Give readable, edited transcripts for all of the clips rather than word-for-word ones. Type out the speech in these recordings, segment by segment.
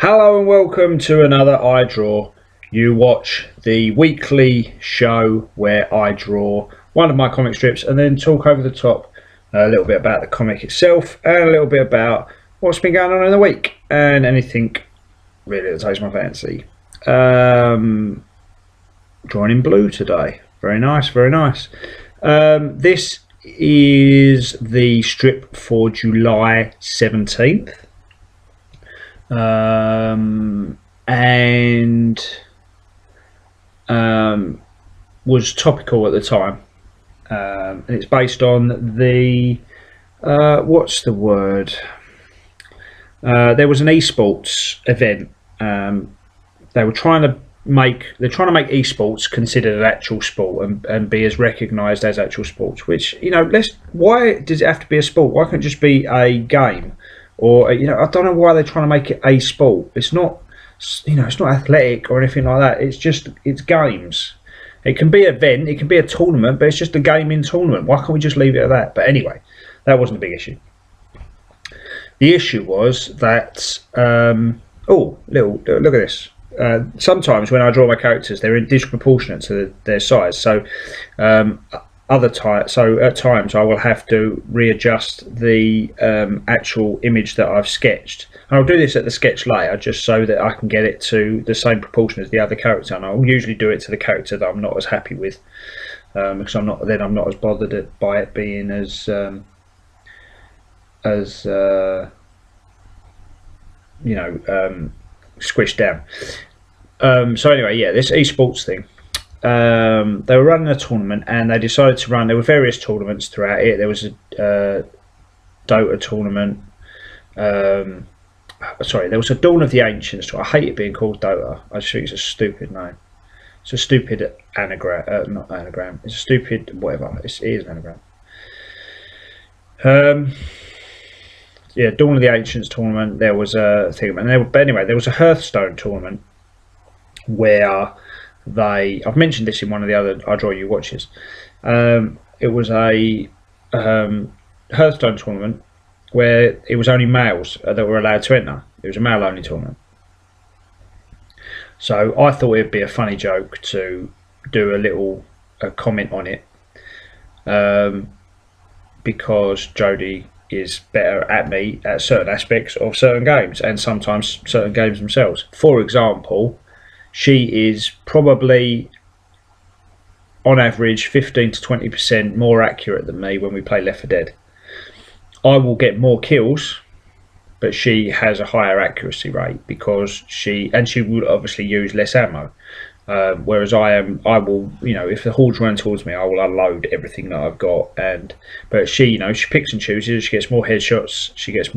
Hello and welcome to another I Draw. You watch the weekly show where I draw one of my comic strips and then talk over the top a little bit about the comic itself and a little bit about what's been going on in the week and anything really that takes my fancy. Drawing in blue today. Very nice, very nice. This is the strip for July 17th. Was topical at the time, and it's based on the what's the word? There was an esports event. They're trying to make esports considered an actual sport and be as recognised as actual sports. Which, why does it have to be a sport? Why can't it just be a game? Or, I don't know why they're trying to make it a sport. It's not, it's not athletic or anything like that. It's games. It can be an event, it can be a tournament, but it's just a gaming tournament. Why can't we just leave it at that? But anyway, that wasn't a big issue. The issue was that, look at this. Sometimes when I draw my characters, they're disproportionate to their size. So, at times I will have to readjust the actual image that I've sketched, and I'll do this at the sketch layer just so that I can get it to the same proportion as the other character, and I'll usually do it to the character that I'm not as happy with, because I'm not as bothered by it being as squished down. So anyway, yeah, this esports thing. They were running a tournament and they decided to run. There were various tournaments throughout it. There was a Dota tournament. There was a Dawn of the Ancients. I hate it being called Dota. I just think it's a stupid name. It's a stupid anagram. Not anagram. It's a stupid whatever. It is an anagram. Yeah, Dawn of the Ancients tournament. There was a thing, but anyway, there was a Hearthstone tournament where I've mentioned this in one of the other I Draw You watches. It was a Hearthstone tournament where it was only males that were allowed to enter. It was a male only tournament. So I thought it'd be a funny joke to do a comment on it, because Jodie is better at me at certain aspects of certain games, and sometimes certain games themselves. For example, she is probably, on average, 15 to 20% more accurate than me when we play Left 4 Dead. I will get more kills, but she has a higher accuracy rate because she will obviously use less ammo. Whereas I will, if the horde's run towards me, I will unload everything that I've got. But she picks and chooses. She gets more headshots. She gets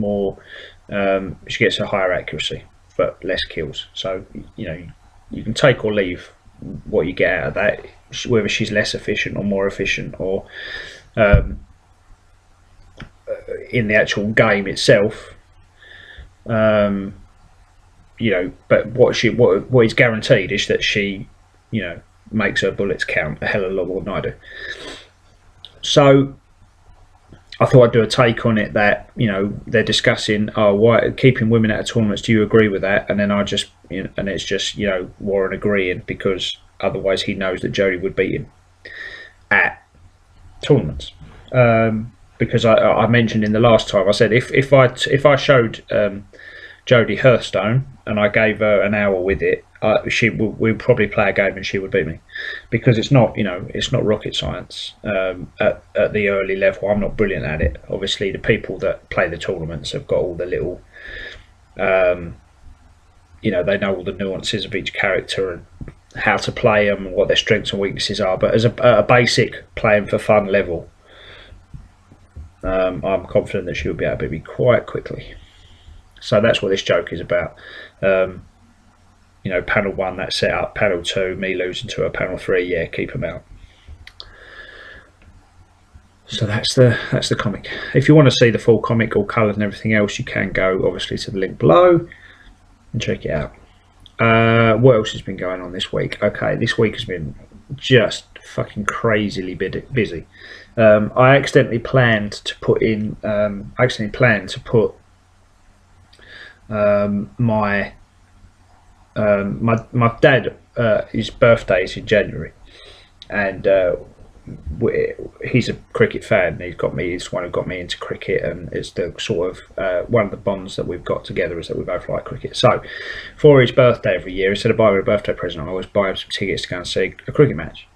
a higher accuracy, but less kills. So you can take or leave what you get out of that, whether she's less efficient or more efficient, or in the actual game itself. But what is guaranteed is that she, makes her bullets count a hell of a lot more than I do. So I thought I'd do a take on it that, they're discussing, why keeping women out of tournaments, do you agree with that? And then and it's just, Warren agreeing, because otherwise he knows that Jodie would beat him at tournaments. Because I mentioned in the last time, I said if I showed Jodie Hearthstone and I gave her an hour with it, we'd probably play a game and she would beat me, because it's not rocket science. At the early level, I'm not brilliant at it. Obviously, the people that play the tournaments have got all the little, they know all the nuances of each character and how to play them and what their strengths and weaknesses are. But as a basic playing for fun level, I'm confident that she'll be able to beat me quite quickly. So that's what this joke is about. Panel 1, that set up. Panel 2, me losing to her. Panel 3, yeah, keep them out. So that's the comic. If you want to see the full comic, all colours and everything else, you can go obviously to the link below and check it out. What else has been going on this week? Okay, this week has been just fucking crazily busy. I accidentally planned to put my my dad, his birthday is in January, and he's a cricket fan. He's the one who got me into cricket, and it's the sort of one of the bonds that we've got together is that we both like cricket. So for his birthday every year, instead of buying him a birthday present, I always buy him some tickets to go and see a cricket match.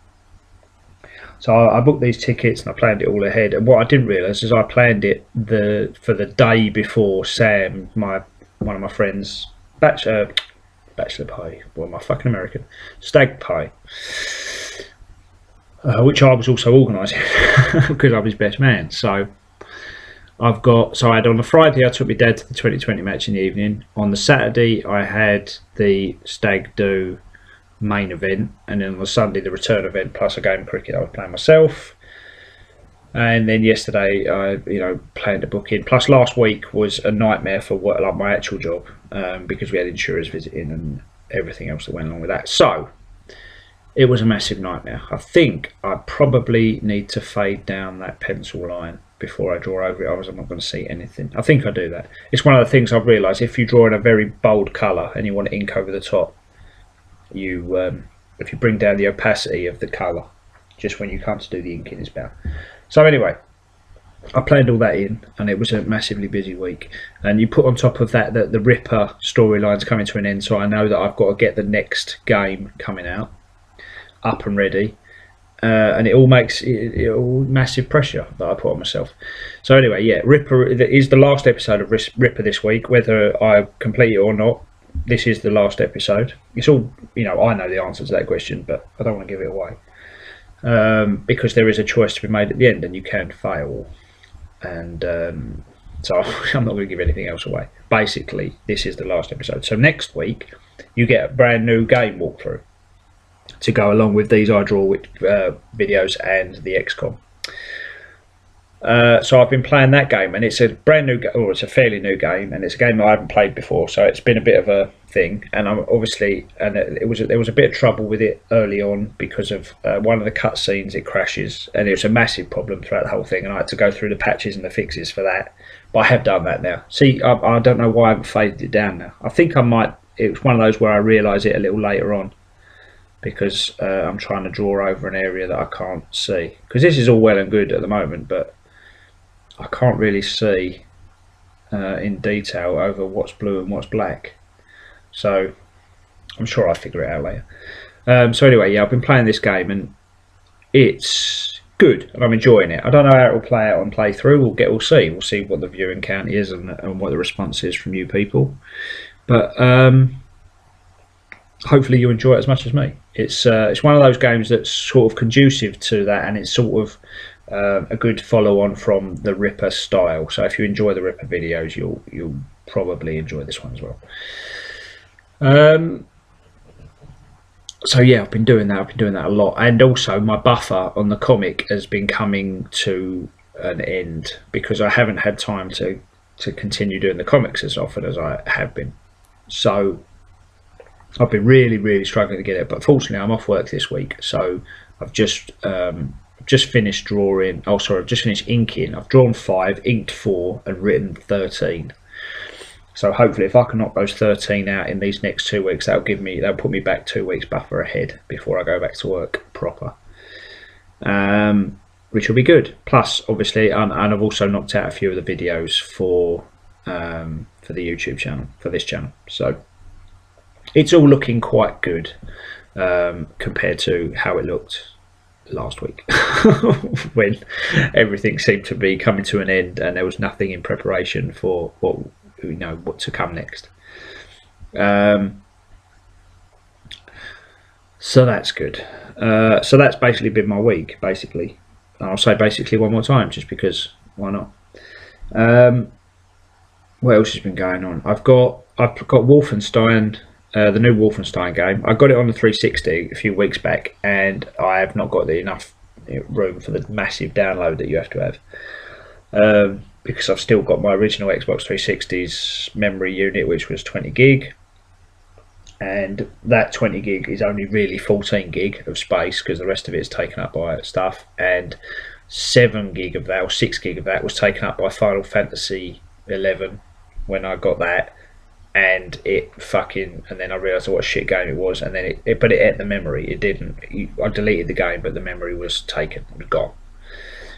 So I booked these tickets and I planned it all ahead. And what I didn't realise is I planned it for the day before Sam, one of my friends, bachelor pie. Well, my fucking American stag pie, which I was also organising because I'm his best man. So I had on the Friday I took my dad to the 2020 match in the evening. On the Saturday I had the stag do main event, and then on the Sunday the return event plus a game of cricket I was playing myself. And then yesterday I planned a booking, plus last week was a nightmare for my actual job, because we had insurers visiting and everything else that went along with that. So it was a massive nightmare. I think I probably need to fade down that pencil line before I draw over it, otherwise I'm not going to see anything. I think I do that. It's one of the things I've realised: if you draw in a very bold colour and you want to ink over the top, if you bring down the opacity of the colour just when you come to do the inking, it's better. So anyway, I planned all that in, and it was a massively busy week. And you put on top of that the Ripper storyline's coming to an end, so I know that I've got to get the next game coming out up and ready, and it all makes it all massive pressure that I put on myself. So anyway, yeah, Ripper is the last episode of Ripper this week. Whether I complete it or not, this is the last episode. It's all, I know the answer to that question, but I don't want to give it away, because there is a choice to be made at the end, and you can fail. And so I'm not going to give anything else away. Basically, this is the last episode. So next week, you get a brand new game walkthrough to go along with these iDraw videos and the XCOM. So I've been playing that game, and it's a brand new, or it's a fairly new game, and it's a game that I haven't played before, so it's been a bit of a thing. And I'm obviously, and there was a bit of trouble with it early on because of one of the cutscenes. It crashes, and it was a massive problem throughout the whole thing, and I had to go through the patches and the fixes for that. But I have done that now. See, I don't know why I haven't faded it down now. I think I might. It was one of those where I realise it a little later on, because I'm trying to draw over an area that I can't see. Because this is all well and good at the moment, but I can't really see in detail over what's blue and what's black. So I'm sure I'll figure it out later. So anyway, yeah, I've been playing this game and it's good and I'm enjoying it. I don't know how it will play out on playthrough. We'll see. We'll see what the viewing count is and what the response is from you people. But hopefully you enjoy it as much as me. It's one of those games that's sort of conducive to that, and it's sort of a good follow on from the Ripper style. So if you enjoy the Ripper videos, you'll probably enjoy this one as well. So yeah, I've been doing that a lot, and also my buffer on the comic has been coming to an end because I haven't had time to continue doing the comics as often as I have been. So I've been really struggling to get it, but fortunately I'm off work this week, so I've just finished drawing. Oh, sorry, I've just finished inking. I've drawn 5, inked 4, and written 13. So hopefully, if I can knock those 13 out in these next 2 weeks, that'll put me back 2 weeks buffer ahead before I go back to work proper, which will be good. Plus, obviously, and I've also knocked out a few of the videos for the YouTube channel, for this channel. So it's all looking quite good compared to how it looked last week when everything seemed to be coming to an end and there was nothing in preparation for what to come next. So that's good. So that's basically been my week, basically. And I'll say basically one more time just because why not. What else has been going on? I've got Wolfenstein, the new Wolfenstein game. I got it on the 360 a few weeks back, and I have not got enough room for the massive download that you have to have, because I've still got my original Xbox 360's memory unit, which was 20 gig, and that 20 gig is only really 14 gig of space because the rest of it is taken up by stuff, and 7 gig of that, or 6 gig of that, was taken up by Final Fantasy 11 when I got that. and then I realised what a shit game it was, and then but it ate the memory. It didn't. I deleted the game, but the memory was taken, it was gone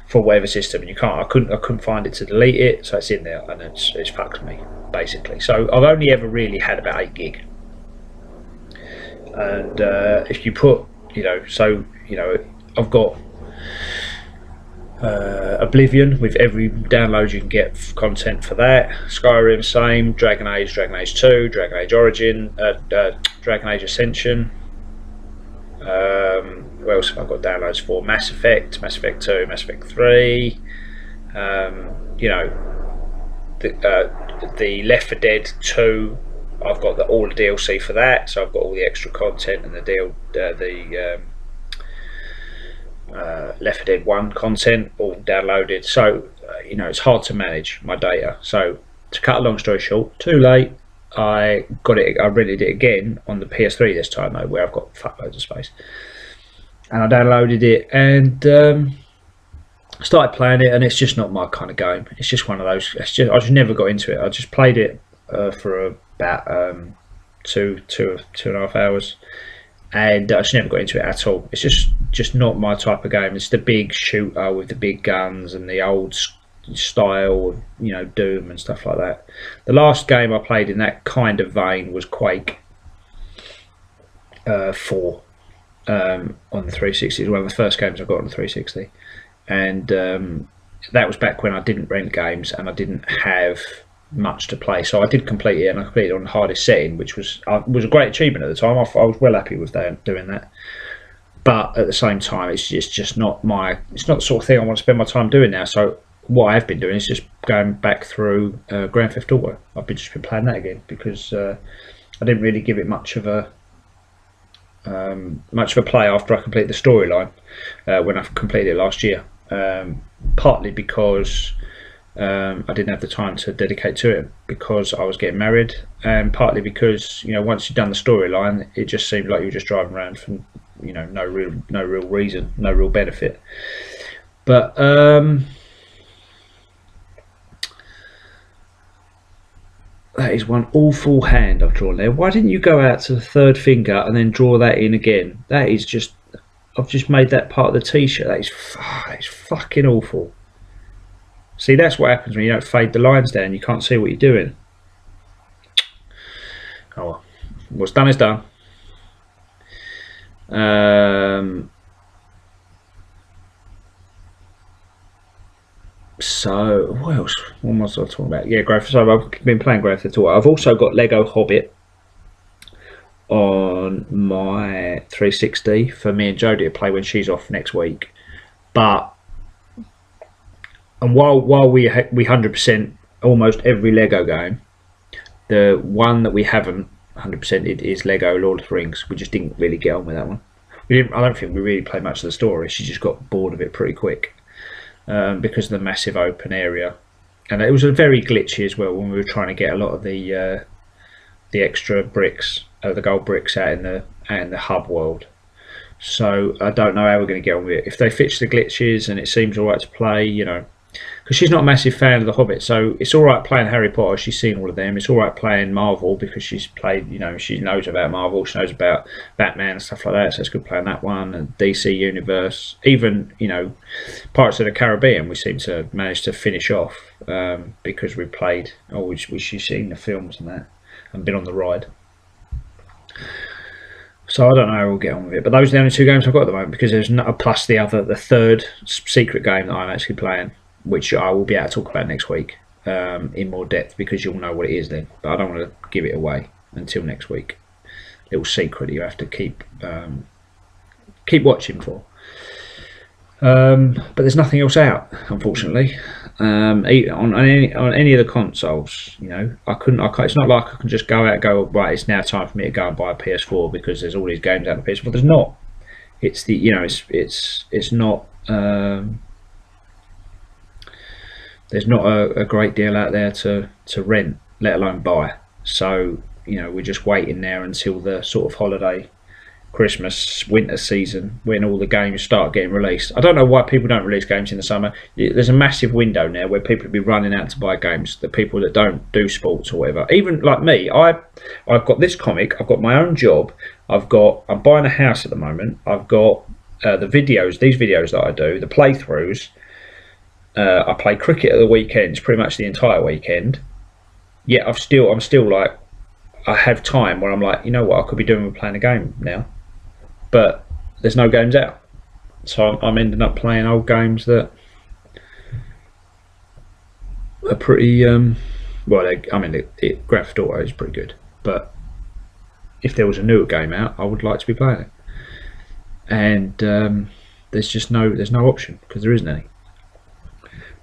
for whatever system. And I couldn't find it to delete it, so it's in there, and it's fucked me basically. So I've only ever really had about 8 gig, and if you put, I've got Oblivion with every download you can get content for that. Skyrim same, Dragon Age 2, Dragon Age Origin, Dragon Age Ascension. What else have I got downloads for? Mass Effect 2, Mass Effect 3. The Left 4 Dead 2. I've got all the DLC for that, so I've got all the extra content and the Left 4 Dead 1 content all downloaded. So it's hard to manage my data. So to cut a long story short, too late. I rented it again on the PS3 this time though, where I've got fuckloads of space, and I downloaded it and started playing it, and it's just not my kind of game. It's just one of those. I just never got into it. I just played it for about 2.5 hours, and I just never got into it at all. It's just not my type of game. It's the big shooter with the big guns and the old style of Doom and stuff like that. The last game I played in that kind of vein was Quake 4 on the 360. It was one of the first games I got on the 360, and that was back when I didn't rent games and I didn't have much to play, so I did complete it, and I completed it on the hardest setting, which was a great achievement at the time. I was well happy with doing that, but at the same time it's just not it's not the sort of thing I want to spend my time doing now. So what I have been doing is just going back through Grand Theft Auto. I've just been playing that again because I didn't really give it much of a play after I completed the storyline when I completed it last year. Partly because I didn't have the time to dedicate to it because I was getting married, and partly because once you've done the storyline, it just seemed like you were just driving around for no real reason, no real benefit. But that is one awful hand I've drawn there. Why didn't you go out to the third finger and then draw that in again? That is just, I've just made that part of the t-shirt. That is fucking awful. See, that's what happens when you don't fade the lines down. You can't see what you're doing. Oh well, what's done is done. So what else? What was I talking about? Yeah, so I've been playing Grand Theft Auto. I've also got Lego Hobbit on my 360 for me and Jodie to play when she's off next week. But while we 100% almost every Lego game, the one that we haven't 100% is Lego Lord of the Rings. We just didn't really get on with that one. I don't think we really played much of the story. She just got bored of it pretty quick. Because of the massive open area, and it was very glitchy as well when we were trying to get a lot of the extra bricks, the gold bricks out in the hub world. So I don't know how we're going to get on with it. If they fix the glitches and it seems alright to play, because she's not a massive fan of The Hobbit, so it's alright playing Harry Potter. She's seen all of them. It's alright playing Marvel because she's played, she knows about Marvel. She knows about Batman and stuff like that. So it's good playing that one, and DC Universe, even Pirates of the Caribbean. We seem to manage to finish off because we played. She's seen the films and that, and been on the ride. So I don't know how we'll get on with it, but those are the only 2 games I've got at the moment, because there's not, plus the third secret game that I'm actually playing, which I will be able to talk about next week in more depth, because you'll know what it is then. But I don't want to give it away until next week. Little secret that you have to keep watching for. But there's nothing else out, unfortunately. On any of the consoles, I couldn't. It's not like I can just go out and go, right, it's now time for me to go and buy a PS4 because there's all these games out on the PS4. There's not. It's it's not. There's not a great deal out there to rent, let alone buy. So we're just waiting there until the sort of holiday Christmas, winter season, when all the games start getting released. I don't know why people don't release games in the summer. There's a massive window now where people will be running out to buy games. The people that don't do sports or whatever. Even like me, I've got this comic. I've got my own job. I'm buying a house at the moment. I've got these videos that I do, the playthroughs. I play cricket at the weekends, pretty much the entire weekend. Yet I'm still like, I have time where I'm like, you know what, I could be doing with playing a game now. But there's no games out, so I'm ending up playing old games that are pretty well. Grand Theft Auto is pretty good, but if there was a newer game out, I would like to be playing it. And there's no option because there isn't any.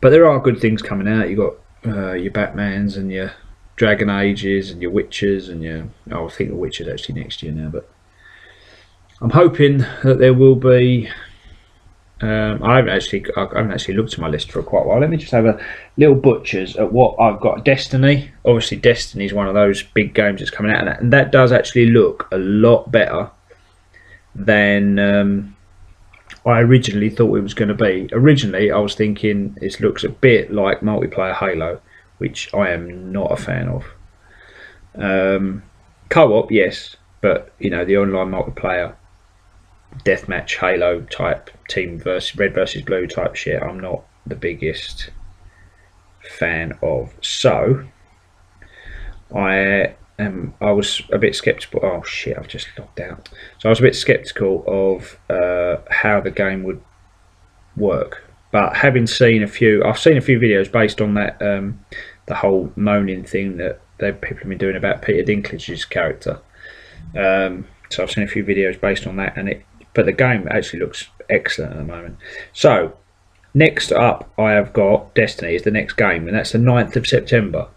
But there are good things coming out. You got your Batmans and your Dragon Ages and your Witchers and I think the Witcher's actually next year now, but I'm hoping that there will be. I haven't actually looked at my list for quite a while. Let me just have a little butchers at what I've got. Destiny, obviously, Destiny is one of those big games that's coming out, and that does actually look a lot better than I originally thought it was going to be. Originally, I was thinking it looks a bit like multiplayer Halo, which I am not a fan of. Co-op, yes, but the online multiplayer deathmatch Halo type team versus red versus blue type shit, I'm not the biggest fan of. So I was a bit skeptical. Oh shit, I've just logged out. So I was a bit skeptical of how the game would work. But having seen I've seen a few videos based on that, the whole moaning thing that people have been doing about Peter Dinklage's character. So I've seen a few videos based on that, but the game actually looks excellent at the moment. So next up, I have got Destiny is the next game, and that's the 9th of September.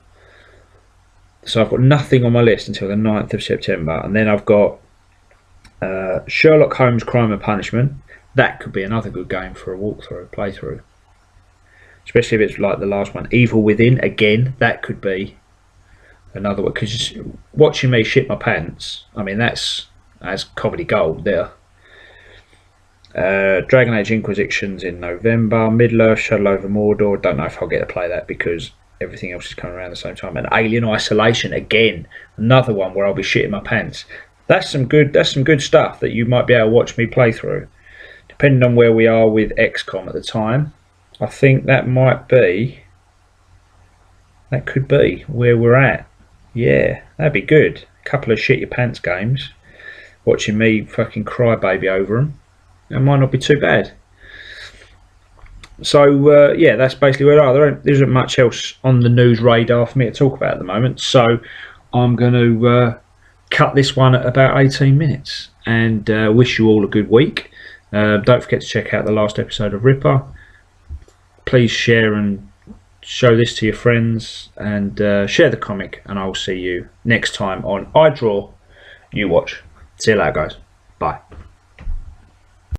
So I've got nothing on my list until the 9th of September, and then I've got Sherlock Holmes Crime and Punishment. That could be another good game for a playthrough, especially if it's like the last one. Evil Within, again, that could be another one, because watching me shit my pants, I mean, that's comedy gold there. Dragon Age Inquisitions in November. Middle-earth, Shuttle over Mordor, don't know if I'll get to play that because everything else is coming around at the same time. And Alien Isolation, again, another one where I'll be shitting my pants. That's some good stuff that you might be able to watch me play through. Depending on where we are with XCOM at the time, I think that could be where we're at. Yeah, that'd be good. A couple of shit your pants games, watching me fucking cry baby over them. That might not be too bad. So yeah, that's basically where we are. There isn't much else on the news radar for me to talk about at the moment. So I'm going to cut this one at about 18 minutes and wish you all a good week. Don't forget to check out the last episode of Ripper. Please share and show this to your friends, and share the comic, and I'll see you next time on I Draw, You Watch. See you later, guys. Bye.